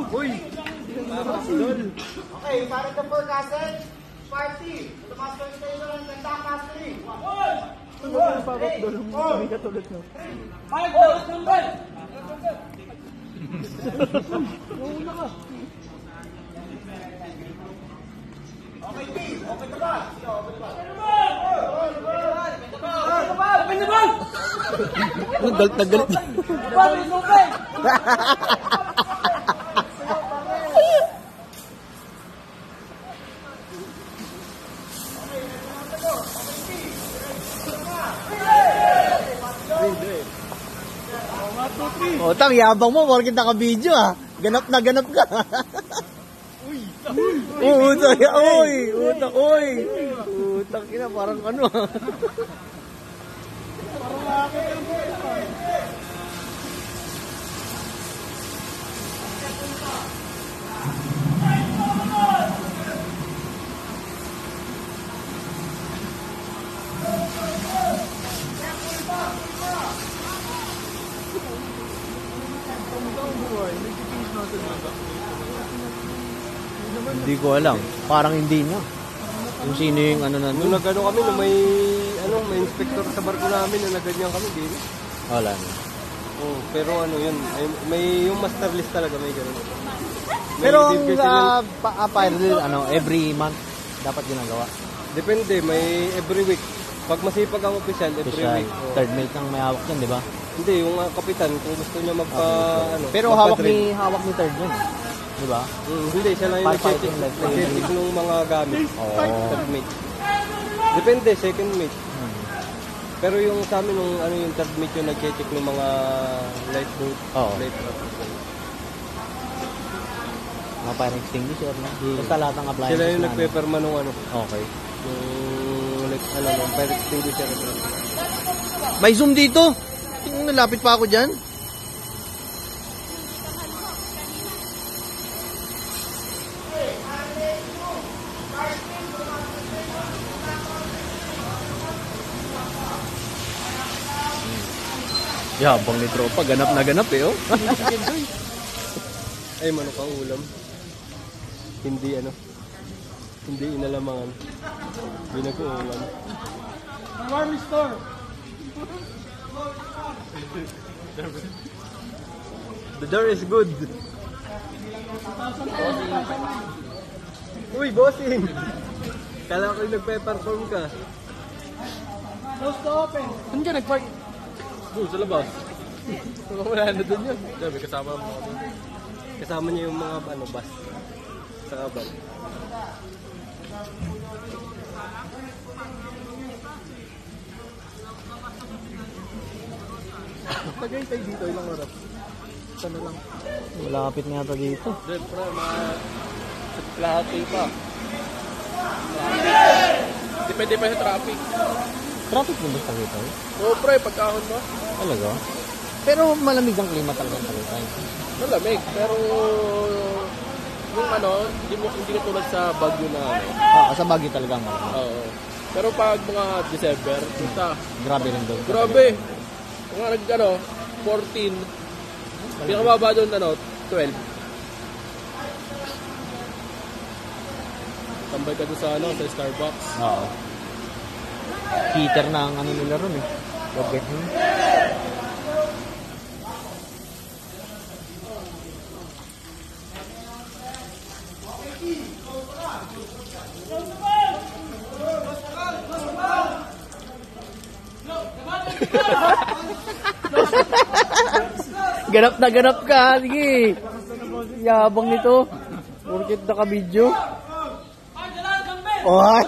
Uy! Okay, para the forecasted party. The master station and the top mastery. Ano ba papapdol mo? Hindi ka tulad nyo. 5 number! Nauna ka. Okay, team. Okay na ba? Open the ball! Nagalit. O, tang, yabang mo, porkit naka-video ah. Ganap na ganap ka. Uy! Utak, uy! Utak, uy! Utak, ina, parang ano ah. Hindi ko alam. Parang hindi na. Kung sino yung ano na Nung nag-ano kami, nung may inspector sa barko namin, nung nag-ganyan kami, di na. wala na. Oh, pero ano yun, may yung master list talaga, may gano'n. Pero ang pilot, every month dapat ginagawa. Depende, may every week. Pag masipag ang opisyal, every Special. week. Oh. Third mate ang may hawak yan, di ba? Hindi, yung kapitan, kung gusto niya Pero hawak ni third yun. Di ba? Hindi, siya lang yung Firefighting, nag-check ng mga gamit. Oo. Third mate. Depende, second mate. Pero yung sa amin, yung third mate yung nag-check ng mga light boat, Oo. light craft. Mga fire extinguisher, no? Basta lahat ng appliances. Sila yung na nagpeperma nung Okay. yung fire extinguisher. May zoom dito. Nalapit pa ako dyan. Yabang ni tropa, ganap na ganap eh, oh. Ay, manok ang ulam. Hindi hindi inalamangan. Hindi nag-uulam. Army store. The door is good. Uy, bossing! Kala ko yung nagpe-perform ka. Close to open. Saan ka nag-park? Doon, sa labas. Wala na doon yun. Sabi, kasama mo ako doon. Kasama niya yung mga bus. Sa kabal. Tagay tayo dito, ilang oras? Sana lang. Malapit nga ito dito. Doon, pre, mga lahati pa. Depende pa sa traffic. Traffic din ba sa dito? Oo, pre, pagkahon mo. Talaga? Pero malamig ang klima talaga sa dito. Malamig, pero yung hindi ka tulad sa Baguio na Sa Baguio talaga ang malamig. Oo. Pero pag mga December, Grabe rin doon. grabe. Mga 14. Pinakababa doon 12. Tambay ka doon sa Starbucks. Oo. Heater na ang nila ron eh. Okay. Ganap ka. Sige. Yabang nito. Porkit naka-video. Oh.